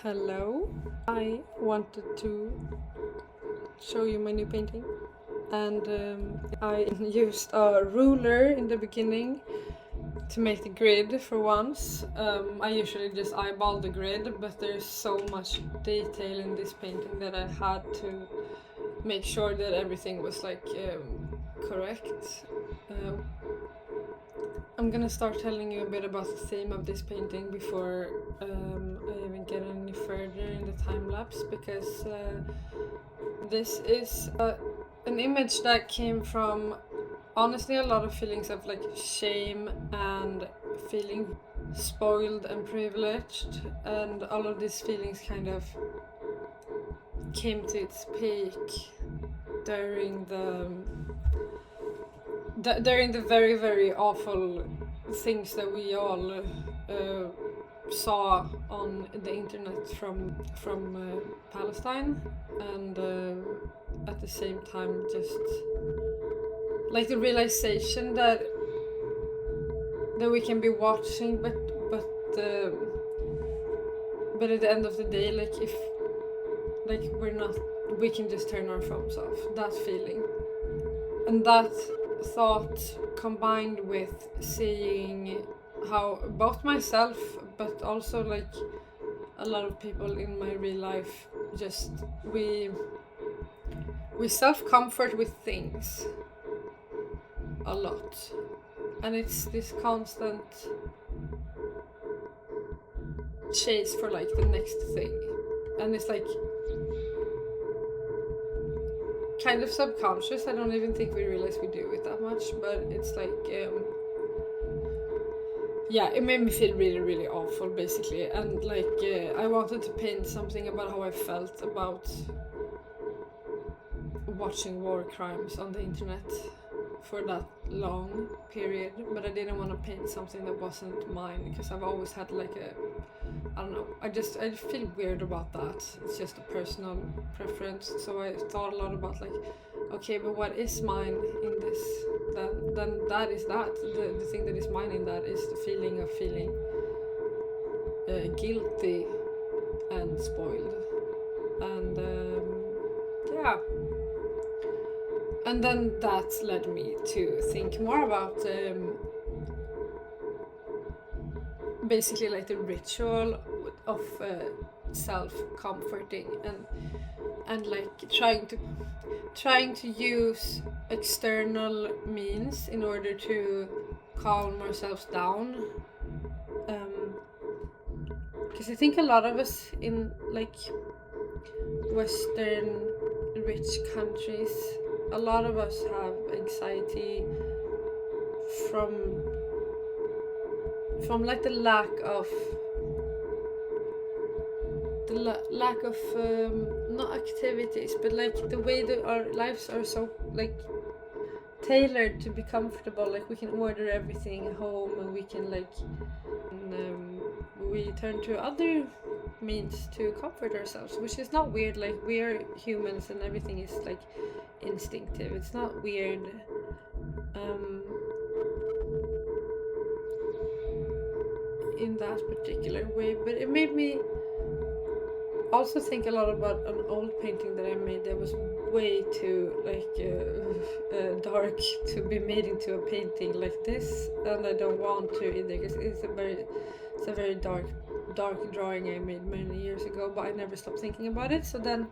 Hello, I wanted to show you my new painting, and I used a ruler in the beginning to make the grid for once. I usually just eyeball the grid, but there's so much detail in this painting that I had to make sure that everything was like correct. I'm gonna start telling you a bit about the theme of this painting before I even get any further in the time lapse, because this is an image that came from honestly a lot of feelings of like shame and feeling spoiled and privileged, and all of these feelings kind of came to its peak during the very, very awful things that we all saw on the internet from Palestine, and at the same time just like the realization that we can be watching, but at the end of the day, like if like we're not, we can just turn our phones off. That feeling and that thought, combined with seeing how both myself but also like a lot of people in my real life, just we self-comfort with things a lot, and it's this constant chase for like the next thing, and it's like kind of subconscious. I don't even think we realize we do it that much, but it's like yeah, it made me feel really, really awful basically, and like I wanted to paint something about how I felt about watching war crimes on the internet for that long period, but I didn't want to paint something that wasn't mine, because I've always had like I don't know, I feel weird about that. It's just a personal preference. So I thought a lot about like, okay, but what is mine in this? Then that is that. The thing that is mine in that is the feeling of feeling guilty and spoiled. And yeah. And then that led me to think more about basically like the ritual of self-comforting and like trying to use external means in order to calm ourselves down, because I think a lot of us in like Western rich countries, a lot of us have anxiety from like the lack of not activities, but like the way that our lives are so like tailored to be comfortable. Like we can order everything at home, and we can like we turn to other means to comfort ourselves, which is not weird. Like we are humans and everything is like instinctive. It's not weird. In that particular way, but it made me also think a lot about an old painting that I made that was way too like dark to be made into a painting like this, and I don't want to either, because it's a very dark drawing I made many years ago, but I never stopped thinking about it. So then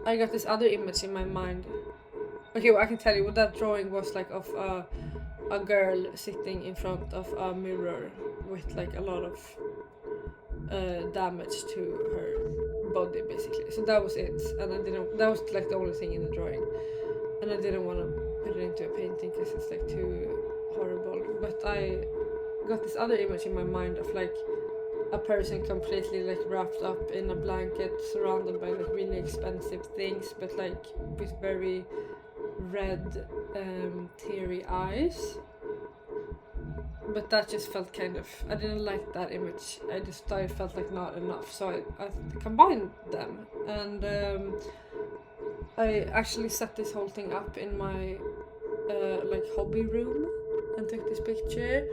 I got this other image in my mind. Okay, well, I can tell you what that drawing was like, of a girl sitting in front of a mirror with like a lot of damage to her body basically. So that was it, and that was like the only thing in the drawing, and I didn't want to put it into a painting because it's like too horrible. But I got this other image in my mind of like a person completely like wrapped up in a blanket, surrounded by like really expensive things, but like with very red teary eyes. But that just felt kind of, I didn't like that image. I just thought it felt like not enough, so I combined them, and I actually set this whole thing up in my like hobby room and took this picture,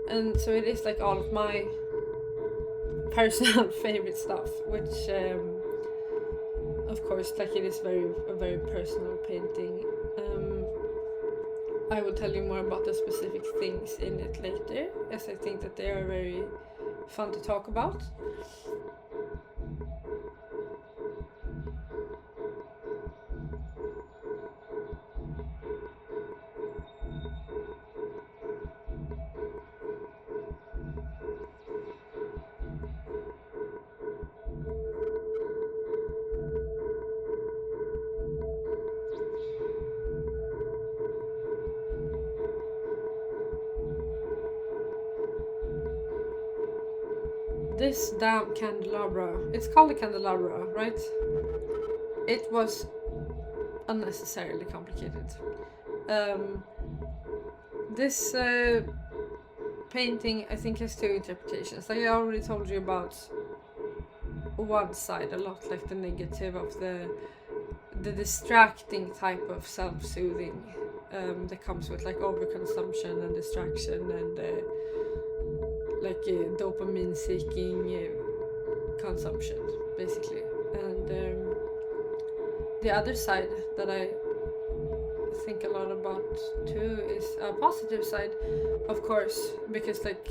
and so it is like all of my personal favorite stuff, which of course, like it is a very personal painting. I will tell you more about the specific things in it later, as I think that they are very fun to talk about. This damn candelabra, it's called a candelabra, right? It was unnecessarily complicated. This painting, I think, has two interpretations. Like I already told you about one side a lot, like the negative of the distracting type of self-soothing that comes with like overconsumption and distraction and like dopamine seeking consumption, basically. And the other side that I think a lot about too is a positive side, of course, because like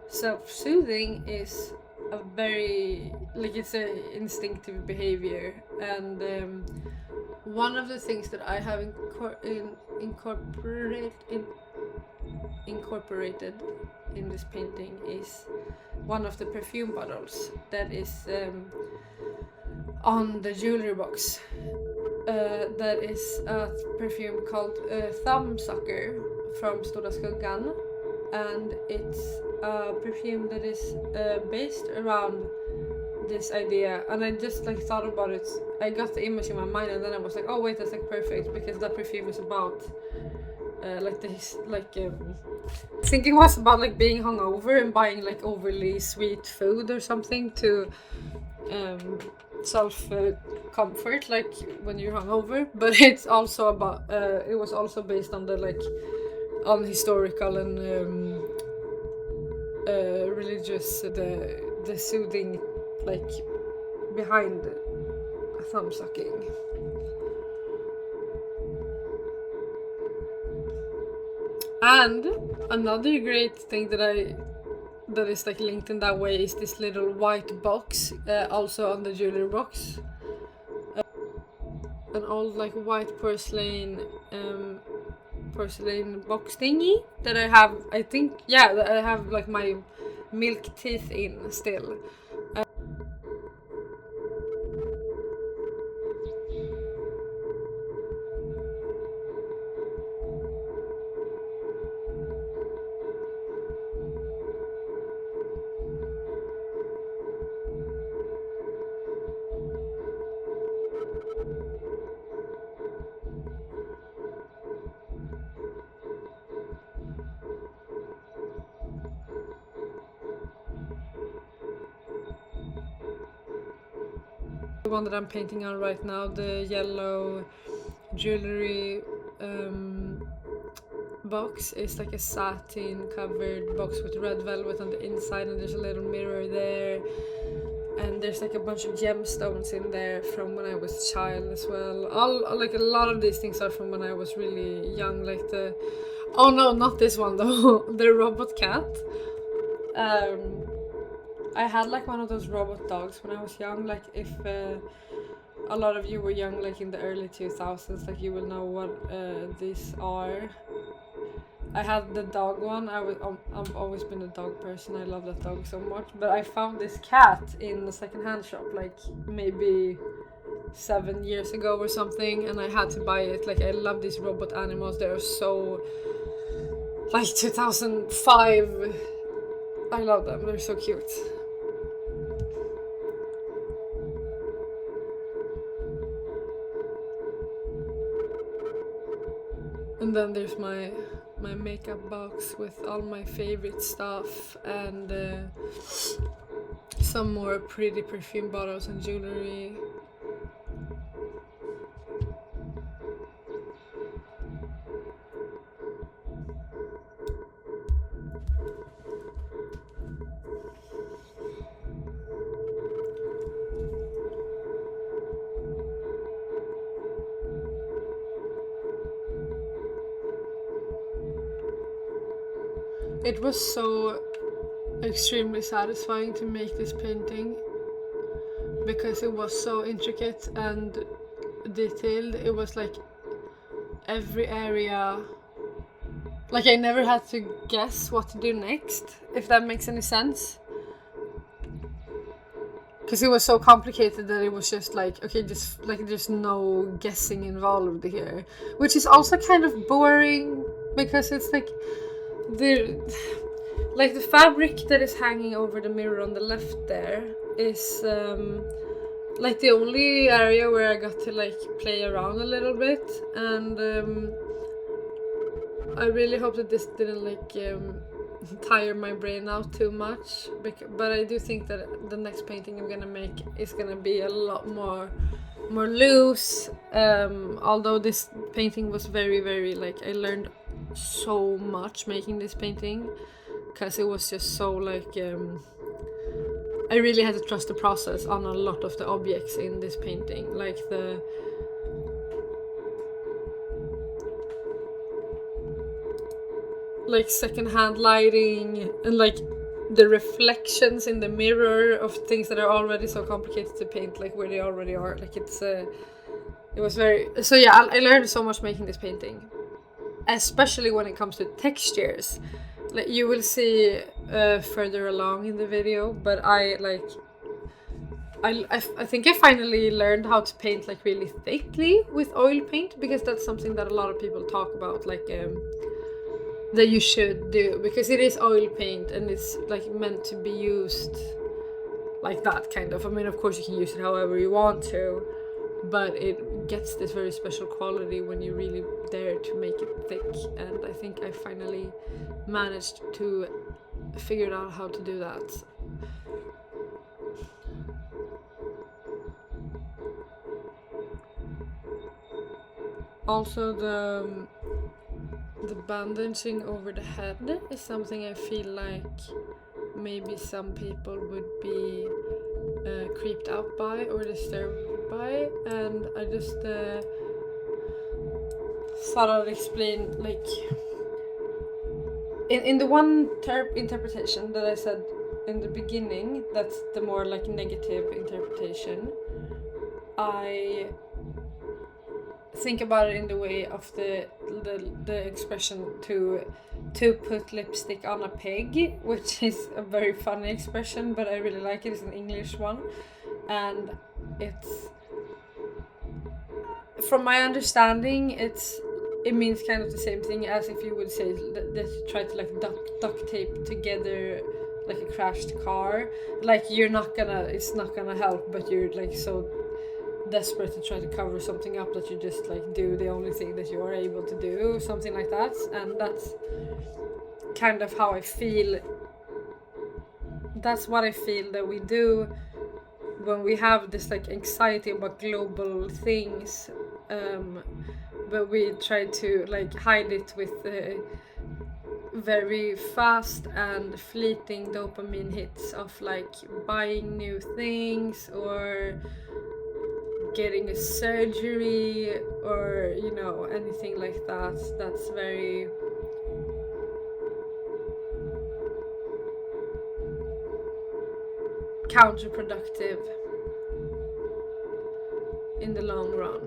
self-soothing is a very like it's a instinctive behavior, and one of the things that I have incorporated in this painting is one of the perfume bottles that is on the jewelry box. That is a perfume called Thumbsucker from Stora Skuggan, and it's a perfume that is based around this idea. And I just like thought about it, I got the image in my mind, and then I was like, oh wait, that's like perfect, because that perfume is about like this, like I think it was about like being hungover and buying like overly sweet food or something to self comfort, like when you're hungover. But it's also about it was also based on the like on historical and religious the soothing like behind thumb sucking. And another great thing that is like linked in that way is this little white box, also on the jewelry box. An old like white porcelain box thingy that I have, I think, yeah, that I have like my milk teeth in still. The one that I'm painting on right now, the yellow jewelry box, is like a satin covered box with red velvet on the inside, and there's a little mirror there, and there's like a bunch of gemstones in there from when I was a child as well. All like a lot of these things are from when I was really young, like the oh no, not this one though, the robot cat. I had like one of those robot dogs when I was young. Like if a lot of you were young, like in the early 2000s, like you will know what these are. I had the dog one. I've always been a dog person. I love that dog so much. But I found this cat in the secondhand shop, like maybe 7 years ago or something, and I had to buy it. Like I love these robot animals. They're so like 2005. I love them. They're so cute. And then there's my makeup box with all my favorite stuff, and some more pretty perfume bottles and jewelry. It was so extremely satisfying to make this painting because it was so intricate and detailed. It was like every area, like I never had to guess what to do next, if that makes any sense. Because it was so complicated that it was just like, okay, just like there's no guessing involved here, which is also kind of boring because it's like the fabric that is hanging over the mirror on the left there is like the only area where I got to like play around a little bit, and I really hope that this didn't like tire my brain out too much, but I do think that the next painting I'm gonna make is gonna be a lot more loose, although this painting was very, very like, I learned so much making this painting because it was just so like I really had to trust the process on a lot of the objects in this painting, like the like secondhand lighting and like the reflections in the mirror of things that are already so complicated to paint, like where they already are. Like it was very, so yeah, I learned so much making this painting, especially when it comes to textures. Like you will see further along in the video, but I think I finally learned how to paint like really thickly with oil paint, because that's something that a lot of people talk about, like that you should do, because it is oil paint and it's like meant to be used like that kind of. I mean, of course you can use it however you want to, but it gets this very special quality when you really dare to make it thick, and I think I finally managed to figure out how to do that. Also the bandaging over the head is something I feel like maybe some people would be creeped out by or disturbed by, and I just thought I'd explain, like in the one interpretation that I said in the beginning, that's the more like negative interpretation. I think about it in the way of the expression to put lipstick on a pig, which is a very funny expression, but I really like it. It's an English one, and it's, from my understanding, it means kind of the same thing as if you would say that you try to like duct tape together like a crashed car. Like it's not gonna help, but you're like so desperate to try to cover something up that you just like do the only thing that you are able to do, something like that. And that's kind of how I feel. That's what I feel that we do when we have this like anxiety about global things, but we try to like hide it with very fast and fleeting dopamine hits of like buying new things or getting a surgery or, you know, anything like that. That's very counterproductive in the long run.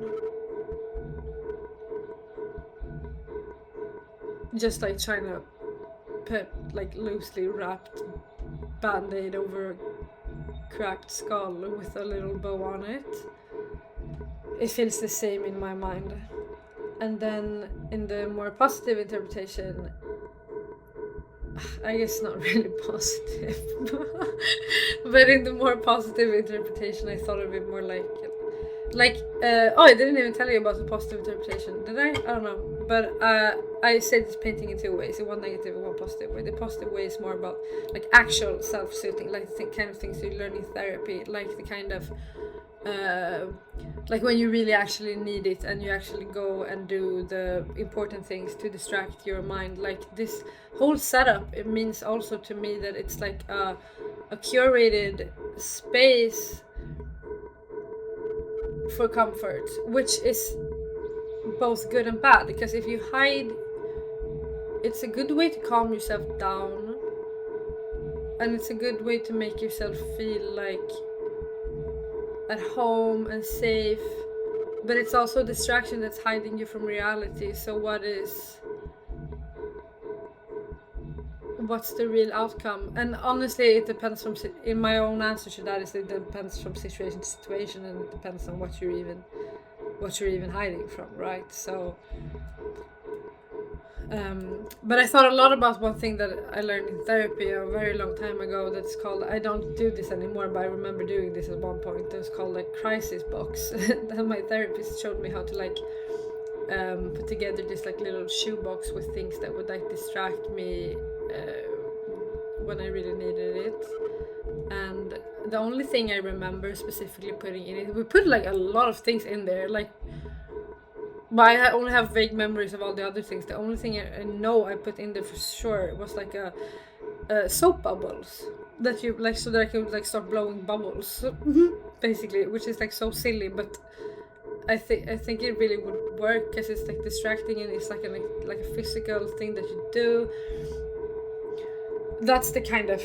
Just like trying to put like loosely wrapped band-aid over a cracked skull with a little bow on it. It feels the same in my mind. And then in the more positive interpretation, I guess not really positive, but in the more positive interpretation, I thought of it more like oh, I didn't even tell you about the positive interpretation, did I? I don't know, but I said this painting in two ways, in one negative and one positive way. The positive way is more about like actual self-soothing, like the kind of things you learn in therapy, like the kind of like when you really actually need it and you actually go and do the important things to distract your mind. Like this whole setup, it means also to me that it's like a curated space for comfort, which is both good and bad, because if you hide it's a good way to calm yourself down, and it's a good way to make yourself feel like at home and safe, but it's also a distraction that's hiding you from reality. So what's the real outcome? And honestly, it depends from in my own answer to that is it depends from situation to situation, and it depends on what you're even hiding from, right? So but I thought a lot about one thing that I learned in therapy a very long time ago that's called, I don't do this anymore, but I remember doing this at one point. It's called like crisis box. That my therapist showed me how to like put together this like little shoebox with things that would like distract me when I really needed it. And the only thing I remember specifically putting in it, we put like a lot of things in there, like, but I only have vague memories of all the other things. The only thing I know I put in there for sure was like a soap bubbles that you like, so that I could like start blowing bubbles, basically, which is like so silly, but I think it really would work because it's like distracting and it's like a physical thing that you do. That's the kind of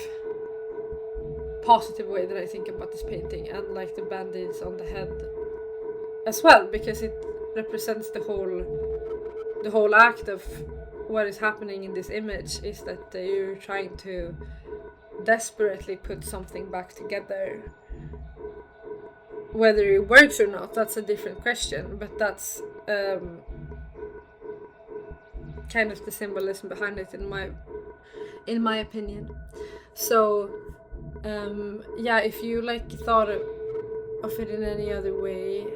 positive way that I think about this painting, and like the band-aids on the head as well, because it represents the whole act of what is happening in this image is that you're trying to desperately put something back together. Whether it works or not, that's a different question, but that's kind of the symbolism behind it in my opinion. So yeah, if you like thought of it in any other way,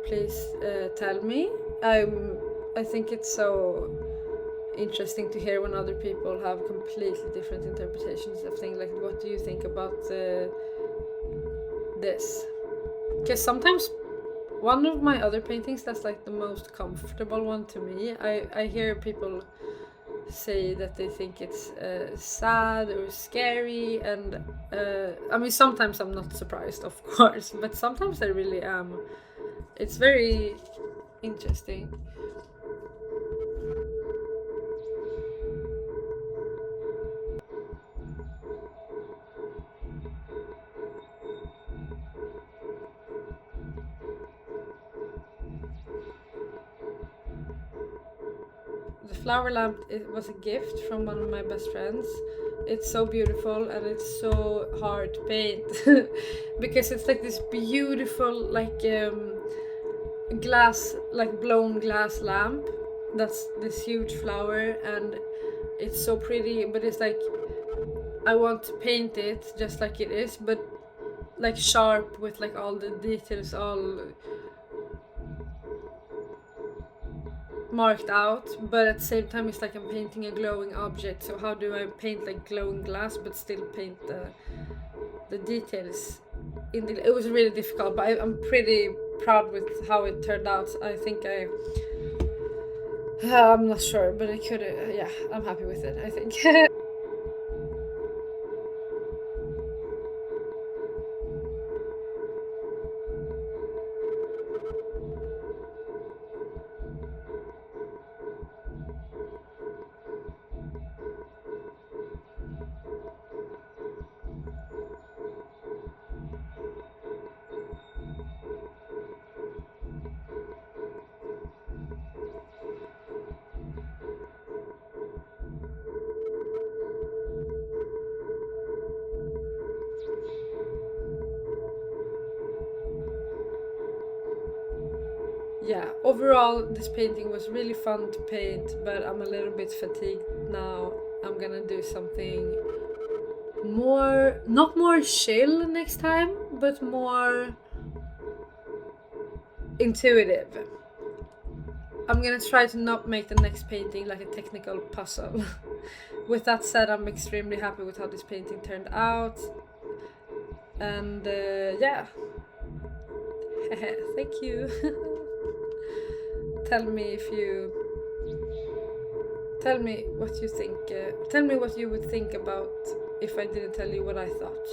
please tell me. I think it's so interesting to hear when other people have completely different interpretations of things. Like, what do you think about this? Because sometimes one of my other paintings that's like the most comfortable one to me, I hear people say that they think it's sad or scary, and I mean, sometimes I'm not surprised, of course, but sometimes I really am. It's very interesting. The flower lamp, it was a gift from one of my best friends. It's so beautiful and it's so hard to paint because it's like this beautiful like glass, like blown glass lamp that's this huge flower, and it's so pretty, but it's like I want to paint it just like it is, but like sharp with like all the details all marked out, but at the same time it's like I'm painting a glowing object. So how do I paint like glowing glass but still paint the details in the, it was really difficult, but I'm pretty proud with how it turned out. I think I'm not sure, but it could yeah, I'm happy with it, I think. Yeah, overall this painting was really fun to paint, but I'm a little bit fatigued now. I'm gonna do something more, not more chill next time, but more intuitive. I'm gonna try to not make the next painting like a technical puzzle. With that said, I'm extremely happy with how this painting turned out, and yeah. Thank you. Tell me what you think. Tell me what you would think about if I didn't tell you what I thought.